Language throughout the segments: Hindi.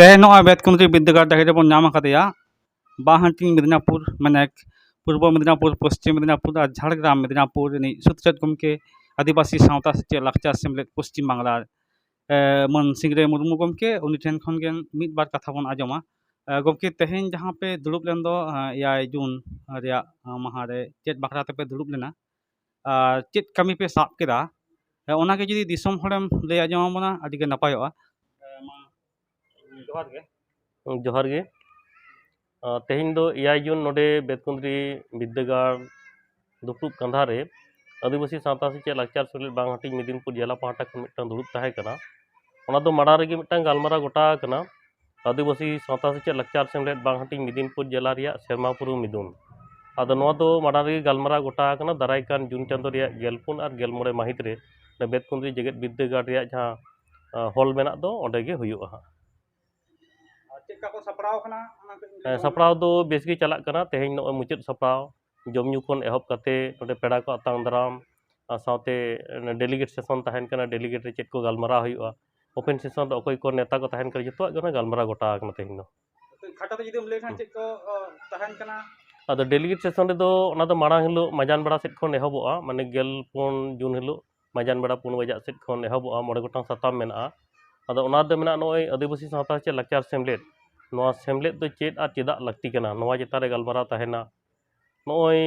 तेहे नॉय बेतकुंद्री विद्यागार डाहिरे बन नाम आकादेया बाहांटिंग मिदनापुर माने पूर्व मिदनापुर पश्चिम मिदनापुर और झाड़ग्राम मिदनापुर सुतरेट गमके आदिवासी सावता सेचे लाकचार सेमलेट पश्चिम बांगला मन सिंगरे मुर्मू गमके उनी ठेन खन गे मिद बार कथा बन आजमा गमके तेहेन जहाँ पे दुड़ुब लेन दो 8 जून रेया माहारे चेत बाखरा पे दुड़ुब लेना चेत कमी पे साब केदा ओनागे जुदी दिसम हड़ेम लay आजमा बना आदिगे नापायोआ जोहार गे जोहार गे तेहिन दो 8 जून नोडे बेतकुंद्री विद्यागार दुपुब कंधा रे आदिवासी सावता सेचे लाकचार सेमलेट बांगहाटी मिदिनपुर जिला पाहटा खन मिदटां दुड़ुब ताहे कना ओना दो माड़ा रेगे मिदटां गालमारा गोटा कना आदिवासी सावता सेचे लाकचार सेमलेट बांगहाटी मिदिनपुर जिला रिया सेरमापुरु मिदुन आदो नोआ दो माड़ा रेगे गालमारा गोटा कना दाराय कान जून चांदो रिया 14 और 13 माहित रे बेतकुंद्री जेगेत विद्यागार रिया जहां हॉल मेना दो ओंडे गे हुयुआ हा सापड़ाव दो बेस गे चलाक कना तेहेन नोय मुचाद सापड़ाव जमन्यू खन एहब काते नोडे पेड़ा को आतांग दाराम सावते डेलीगेट सेशन तहन कना डेलीगेट रे चेत को गालमारा हुयुआ ओपन सेशन रे अकोय को नेता को तहन कना जतोआ गना गालमारा गोटा कना तेहेन दो खाटा जुदीम लay खान चेत को तहन कना आदो डेलीगेट सेशन रे दो ओना दो माड़ा हिलो मजान बेड़ा सेट खन एहबोआ माने 14 जून हिलो मजान बेड़ा 4 बजा सेट खन एहबोआ मोड़े गोटां साताम मेना आदो ओना दो मेना नोय आदिवासी सावता सेचे लाकचार सेमलेट नोआ सेमलेट दो चेत आ चेदा लगती कना नोआ जेता रे गालमारा तहना नोय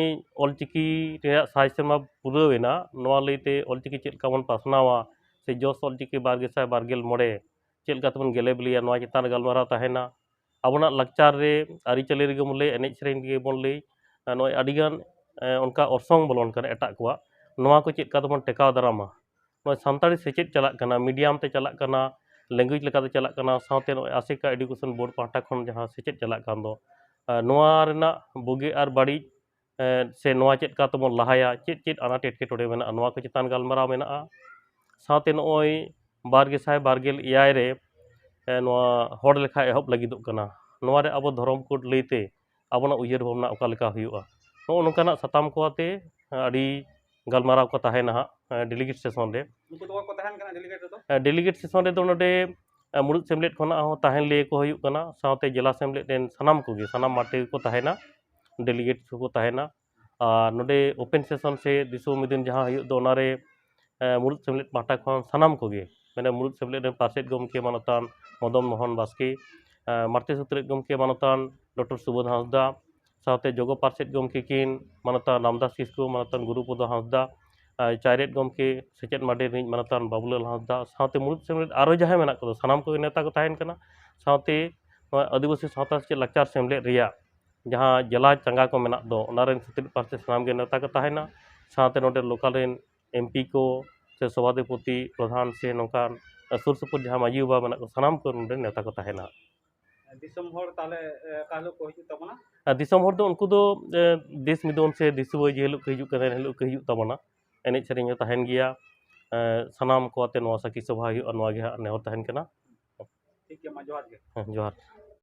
ऑलचिकी रे साय सेमा पुरावेना नोआ लैते ऑलचिकी चेत का बन पासनावा से जोस ऑलचिकी 2022 मोड़े चेत का तबन गेले बलिया नोआ जेता रे गालमारा तहना आबोना लाकचार रे आरिचली रे गेम लay एनेज सेरेन गे बन लay नोय अडिगान उनका ऑर्सोंग बोलोन कर एटा कोआ नोआ को चेत का तबन टेकाव दारामा नोय सानताड़ी सेचेत चलाक कना मीडियम ते चलाक कना लैंग्वेज लेकाते चलाक कना सावते नोय आसिका एडुकेशन बोर्ड पाहटा खन जहां सेचेत चलाक कान दो नोआ रेना बुगे आर बाड़ी से नोआ चेत का तबन लहाया चेत चेत आनाट एटकेटोड़े मेना नोआ को चेतान गालमाराव मेना सावते नोय 2022 रे नोआ हड़ लेखा एहब लागिदोग कना नोआ रे आबो धर्म कोड लैते आबोना उयहर भावना ओका लेका हुयुआ नो नोकाना साताम कोआते आड़ी गालमाराव को ताहेना डेलीगेट सेशन रे डेलीगेट सेशन रे दो नोडे मुरुद सेमलेट खना हो ताहेन ले को हुयुग कना सावते जिला सेमलेट रेन सनाम कोगे सनाम माटे को ताहेना डेलीगेट को ताहेना नोडे ओपन सेशन से दिसो मिदिन जहां हुयुग दो ओनारे मुरुद सेमलेट पाहटा खन सनाम कोगे मैंने मुरुद सेमलेट रेन पार्षद गमके मानतान मदन मोहन बास्के मार्ते सुत्रेट गमके मानतान डॉक्टर सुबोध हांसदा सावते जोगो पार्षद गमके किन मानतान रामदास किस्कु मानतान गुरुपद हांसदा चायरेट गमके सेचेत माडे रिज मानतान बाबुलाल हांसदा सावते मुरुद सेमलेट आरो जहां मेना को सनाम को नेता को ताहेन कना सावते आदिवासी सावता सेचेत लाकचार सेमलेट रिया जहां जिला चंगा को मेना दो ओना रेन सुत्रेट पार्षद सनाम गे नेता को ताहेना सावते नोडे लोकल रेन एमपी को से सभापति प्रधान से नौकान सुर सुपुर जहां माजी बाबा मेना को सनाम को नोडे नेता को ताहेना दिसम हर ताले कालो को हिजु तबना दिसम हर दो उनको दो देश मिदोन से दिसुवै जे हिलो हिजु कने हिलो हिजु तबना एनेज सेरेंग तहन गिया सनाम को आते नोआ सखी सभा हुयुआ नोआ गे नेहर तहन कना ठीक है मा जोहार गे जोहार